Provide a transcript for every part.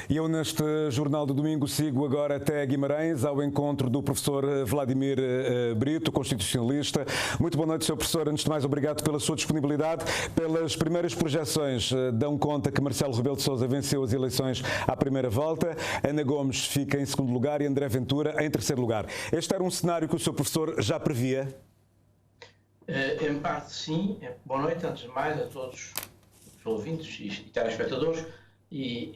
E eu neste Jornal do Domingo sigo agora até Guimarães, ao encontro do professor Vladimir Brito, constitucionalista. Muito boa noite, Sr. Professor. Antes de mais, obrigado pela sua disponibilidade. Pelas primeiras projeções dão conta que Marcelo Rebelo de Sousa venceu as eleições à primeira volta, Ana Gomes fica em segundo lugar e André Ventura em terceiro lugar. Este era um cenário que o Sr. Professor já previa? Em parte, sim. Boa noite, antes de mais, a todos os ouvintes e telespectadores. E,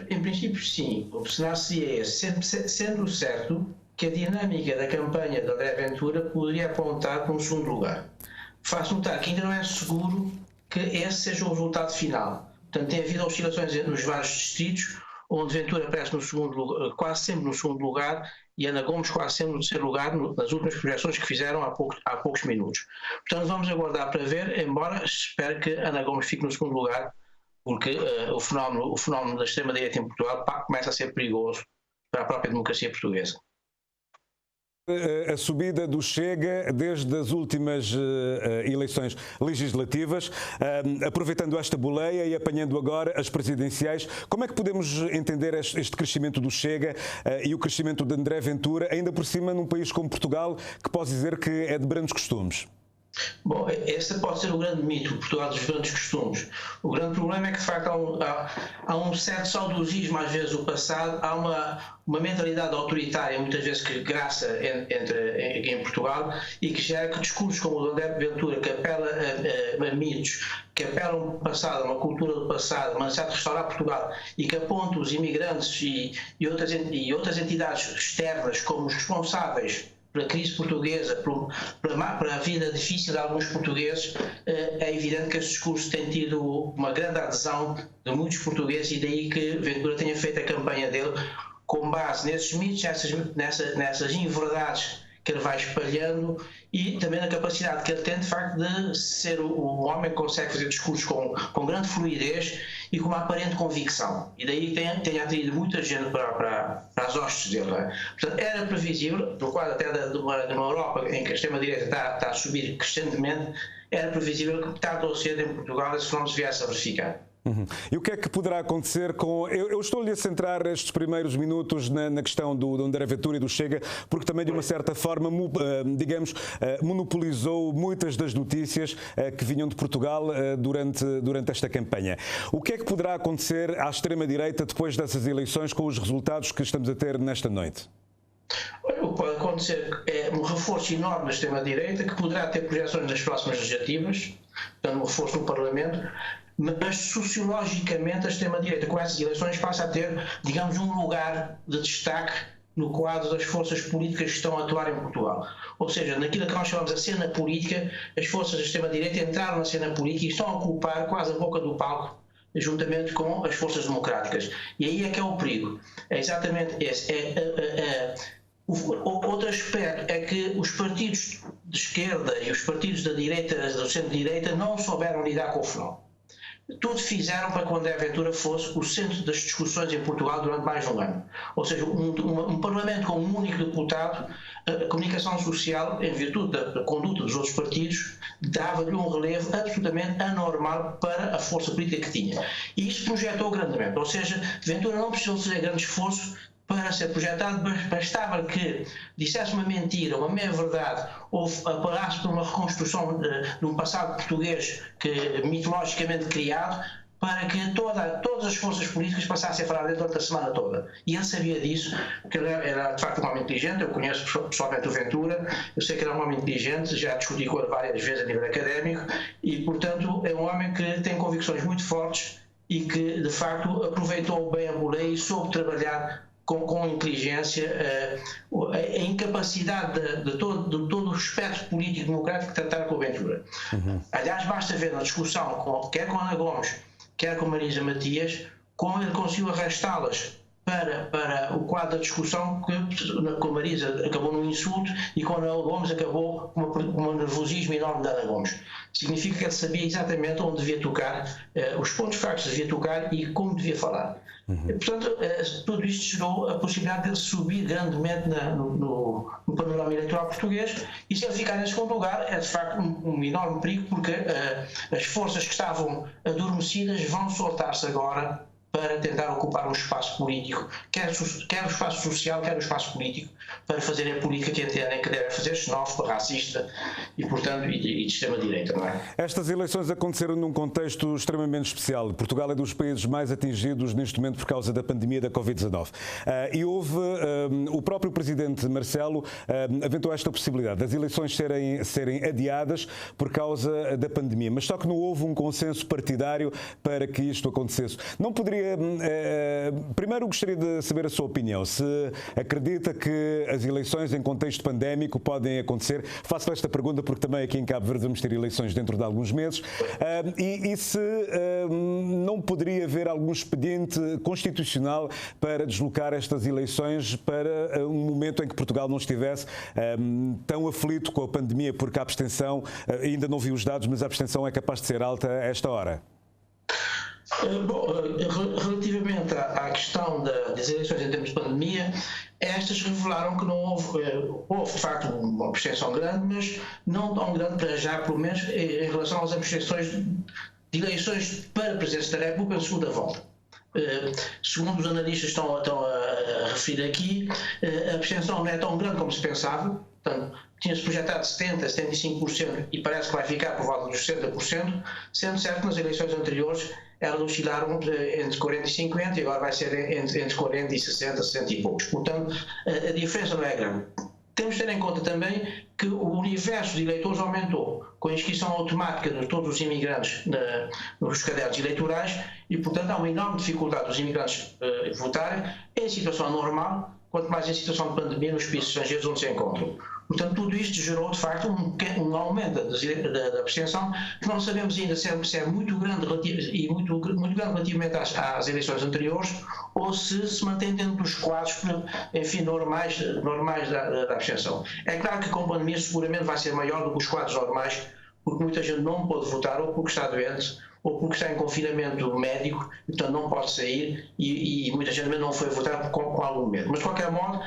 em princípio, sim, o cenário seria esse, sendo certo que a dinâmica da campanha de André Ventura poderia apontar para um segundo lugar. Faço notar que ainda não é seguro que esse seja o resultado final. Portanto, tem havido oscilações nos vários distritos, onde Ventura aparece no segundo lugar, quase sempre no segundo lugar, e Ana Gomes quase sempre no terceiro lugar, nas últimas projeções que fizeram há poucos minutos. Portanto, vamos aguardar para ver, embora espero que Ana Gomes fique no segundo lugar, porque o fenómeno da extrema-direita em Portugal começa a ser perigoso para a própria democracia portuguesa. A subida do Chega desde as últimas eleições legislativas, aproveitando esta boleia e apanhando agora as presidenciais, como é que podemos entender este crescimento do Chega e o crescimento de André Ventura, ainda por cima num país como Portugal, que posso dizer que é de brandos costumes? Bom, esse pode ser o grande mito, Portugal dos grandes costumes. O grande problema é que, de facto, há um certo saudosismo, às vezes, do passado, há uma mentalidade autoritária, muitas vezes, que graça em Portugal e que gera que discursos como o de André Ventura, que apela a mitos, que apelam ao passado, a uma cultura do passado, uma necessidade de restaurar Portugal e que apontam os imigrantes e outras entidades externas como os responsáveis pela crise portuguesa, para a vida difícil de alguns portugueses, é evidente que esse discurso tem tido uma grande adesão de muitos portugueses e daí que Ventura tenha feito a campanha dele com base nesses mitos, nessas inverdades que ele vai espalhando e também na capacidade que ele tem, de facto, de ser um homem que consegue fazer discursos com grande fluidez e com uma aparente convicção. E daí tem atraído muita gente para as hostes dele. Não é? Portanto, era previsível, no quadro até de uma Europa em que a extrema-direita está a subir crescentemente, era previsível que tarde ou cedo em Portugal esse fenómeno se viesse a verificar. E o que é que poderá acontecer com... Eu estou-lhe a centrar estes primeiros minutos na questão do André Ventura e do Chega, porque também de uma certa forma, digamos, monopolizou muitas das notícias que vinham de Portugal durante esta campanha. O que é que poderá acontecer à extrema-direita depois dessas eleições com os resultados que estamos a ter nesta noite? O que pode acontecer é um reforço enorme da extrema-direita, que poderá ter projeções nas próximas legislativas, portanto um reforço no Parlamento, mas sociologicamente a extrema-direita com essas eleições passa a ter, digamos, um lugar de destaque no quadro das forças políticas que estão a atuar em Portugal. Ou seja, naquilo que nós chamamos a cena política, as forças da extrema-direita entraram na cena política e estão a ocupar quase a boca do palco, juntamente com as forças democráticas. E aí é que é o perigo. É exatamente esse. Outro aspecto é que os partidos de esquerda e os partidos da direita, do centro-direita, não souberam lidar com o fenómeno. Tudo fizeram para que o André Ventura fosse o centro das discussões em Portugal durante mais de um ano. Ou seja, um Parlamento com um único deputado, a comunicação social, em virtude da conduta dos outros partidos, dava-lhe um relevo absolutamente anormal para a força política que tinha. E isso projetou grandemente. Ou seja, Ventura não precisou fazer grande esforço para ser projetado, bastava que dissesse uma mentira, uma meia-verdade, ou apelasse por uma reconstrução de um passado português mitologicamente criado, para que todas as forças políticas passassem a falar dele durante a semana toda. E ele sabia disso, porque ele era de facto um homem inteligente, eu conheço pessoalmente o Ventura, eu sei que ele é um homem inteligente, já discuti com ele várias vezes a nível académico, e portanto é um homem que tem convicções muito fortes e que de facto aproveitou bem a boleia e soube trabalhar com inteligência a incapacidade de todo o espectro político democrático de tratar com o Ventura. Aliás, basta ver na discussão, quer com Ana Gomes, quer com Marisa Matias, como ele conseguiu arrastá-las para o quadro da discussão, que com a Marisa acabou num insulto e com a Ana Gomes acabou com um nervosismo enorme da Ana Gomes. Significa que ele sabia exatamente onde devia tocar, os pontos fracos devia tocar e como devia falar. Portanto, tudo isto gerou a possibilidade de ele subir grandemente no panorama eleitoral português, e se ele ficar em segundo lugar é de facto um enorme perigo, porque as forças que estavam adormecidas vão soltar-se agora para tentar ocupar um espaço político, quer o espaço social, quer o espaço político, para fazer a política que entendem que deve fazer, xenófoba, racista e, portanto, de extrema-direita, não é? Estas eleições aconteceram num contexto extremamente especial. Portugal é dos países mais atingidos neste momento por causa da pandemia da Covid-19. E houve, o próprio presidente Marcelo aventou esta possibilidade das eleições serem adiadas por causa da pandemia, mas só que não houve um consenso partidário para que isto acontecesse. Não poderia... Primeiro gostaria de saber a sua opinião, se acredita que as eleições em contexto pandémico podem acontecer. Faço esta pergunta porque também aqui em Cabo Verde vamos ter eleições dentro de alguns meses. E se não poderia haver algum expediente constitucional para deslocar estas eleições para um momento em que Portugal não estivesse tão aflito com a pandemia, porque a abstenção, ainda não vi os dados, mas a abstenção é capaz de ser alta a esta hora. Bom, relativamente à questão das eleições em termos de pandemia, estas revelaram que não houve de facto uma abstenção grande, mas não tão grande para já, pelo menos em relação às abstenções de eleições para a presidência da República de segunda volta. Segundo os analistas estão a referir aqui, a abstenção não é tão grande como se pensava. Portanto, tinha-se projetado 70%, 75% e parece que vai ficar por volta dos 60%, sendo certo que nas eleições anteriores elas oscilaram entre 40% e 50% e agora vai ser entre 40% e 60%, 60% e poucos. Portanto, a diferença não é grande. Temos de ter em conta também que o universo de eleitores aumentou com a inscrição automática de todos os imigrantes nos cadernos eleitorais e, portanto, há uma enorme dificuldade dos imigrantes votarem em situação normal, quanto mais em situação de pandemia nos países estrangeiros onde se encontram. Portanto, tudo isto gerou, de facto, um aumento da abstenção, que não sabemos ainda se é muito grande muito grande relativamente às eleições anteriores ou se mantém dentro dos quadros, enfim, normais da abstenção. É claro que com a pandemia seguramente vai ser maior do que os quadros normais, porque muita gente não pode votar ou porque está doente ou porque está em confinamento médico, portanto não pode sair e muita gente também não foi votar com algum medo. Mas, de qualquer modo,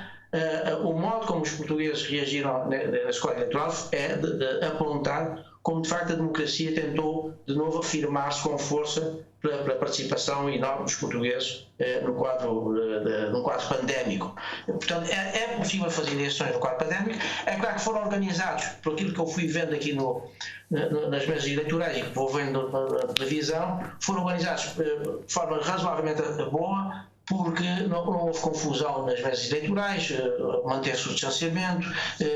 o modo como os portugueses reagiram na escolha eleitoral é de apontar como, de facto, a democracia tentou de novo afirmar-se com força pela participação enorme dos portugueses no quadro pandémico. Portanto, é possível fazer eleições no quadro pandémico. É claro que foram organizados, por aquilo que eu fui vendo aqui nas mesas eleitorais e que vou vendo na televisão, foram organizados de forma razoavelmente boa, porque não houve confusão nas mesas eleitorais, manteve-se o distanciamento,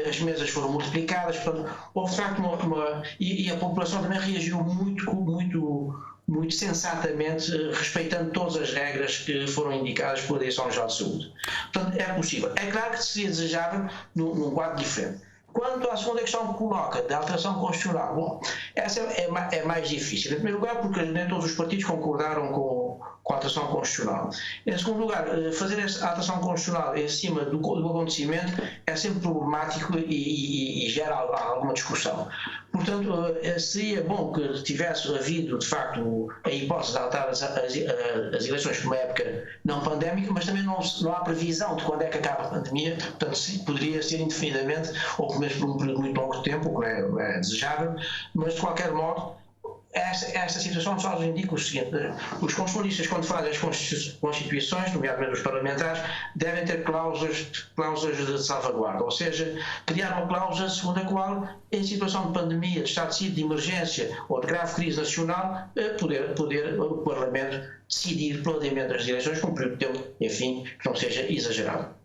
as mesas foram multiplicadas, portanto, houve de facto e a população também reagiu muito sensatamente, respeitando todas as regras que foram indicadas pela Direção-Geral de Saúde. Portanto, é possível. É claro que seria desejável num quadro diferente. Quanto à segunda questão que coloca, da alteração constitucional, bom, essa é mais difícil. Em primeiro lugar, porque nem todos os partidos concordaram com a alteração constitucional. Em segundo lugar, fazer essa alteração constitucional em cima do acontecimento é sempre problemático e gera alguma discussão. Portanto, seria bom que tivesse havido, de facto, a hipótese de alterar as eleições por uma época não pandémica, mas também não há previsão de quando é que acaba a pandemia, portanto, poderia ser indefinidamente, ou mesmo por um período muito longo de tempo, o que não é desejável, mas, de qualquer modo, esta situação só nos indica o seguinte: os constitucionalistas, quando fazem as constituições, nomeadamente os parlamentares, devem ter cláusulas de salvaguarda, ou seja, criar uma cláusula segundo a qual, em situação de pandemia, de estado de sítio, de emergência ou de grave crise nacional, poder o Parlamento decidir pelo adiamento das eleições com um período de tempo, enfim, que não seja exagerado.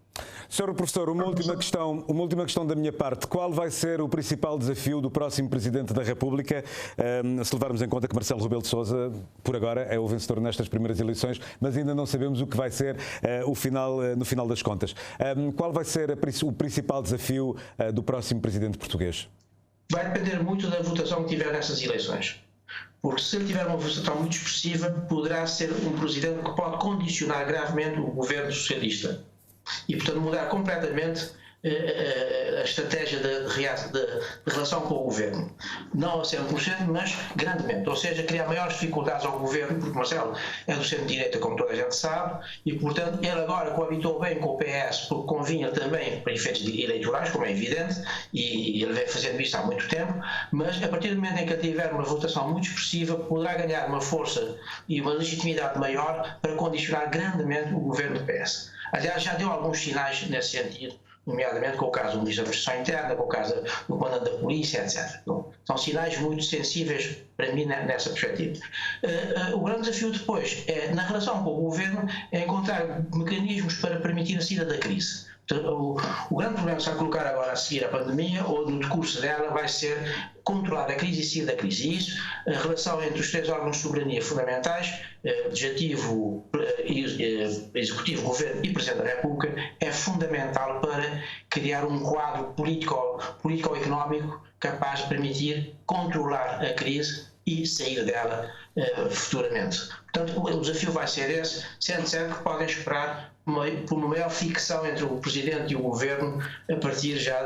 Sr. Professor, uma última questão da minha parte. Qual vai ser o principal desafio do próximo Presidente da República, se levarmos em conta que Marcelo Rebelo de Sousa, por agora, é o vencedor nestas primeiras eleições, mas ainda não sabemos o que vai ser no final das contas. Qual vai ser o principal desafio do próximo Presidente português? Vai depender muito da votação que tiver nessas eleições. Porque se ele tiver uma votação muito expressiva, poderá ser um Presidente que pode condicionar gravemente o governo socialista. E, portanto, mudar completamente a estratégia de relação com o governo. Não a 100%, mas grandemente. Ou seja, criar maiores dificuldades ao governo, porque Marcelo é do centro-direita, como toda a gente sabe, e, portanto, ele agora coabitou bem com o PS, porque convinha também para efeitos eleitorais, como é evidente, e ele vem fazendo isso há muito tempo, mas a partir do momento em que ele tiver uma votação muito expressiva, poderá ganhar uma força e uma legitimidade maior para condicionar grandemente o governo do PS. Aliás, já deu alguns sinais nesse sentido, nomeadamente com o caso do Ministro da Administração Interna, com o caso do comandante da Polícia, etc. Bom, são sinais muito sensíveis para mim nessa perspectiva. O grande desafio depois, na relação com o governo, é encontrar mecanismos para permitir a saída da crise. O grande problema que se vai colocar agora a seguir a pandemia, ou no decurso dela, vai ser controlar a crise e sair da crise. E isso, a relação entre os três órgãos de soberania fundamentais, legislativo, executivo, governo e Presidente da República, é fundamental para criar um quadro político-económico capaz de permitir controlar a crise e sair dela futuramente. Portanto, o desafio vai ser esse, sendo certo que podem esperar por uma maior fricção entre o Presidente e o Governo a partir já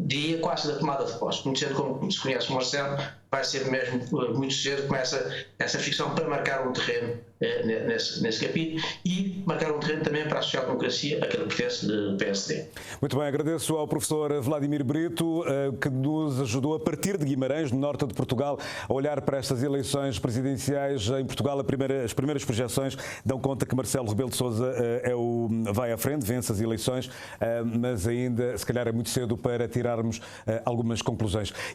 diria quase da tomada de posse. Muito cedo, como se conhece o Marcelo, vai ser mesmo muito cedo, começa essa fricção para marcar um terreno nesse capítulo e marcar um terreno também para a social-democracia, a que ele pertence do PSD. Muito bem, agradeço ao professor Vladimir Brito, que nos ajudou a partir de Guimarães, no norte de Portugal, a olhar para estas eleições presidenciais em Portugal. As primeiras projeções dão conta que Marcelo Rebelo de Sousa vai à frente, vence as eleições, mas ainda se calhar é muito cedo para tirarmos algumas conclusões.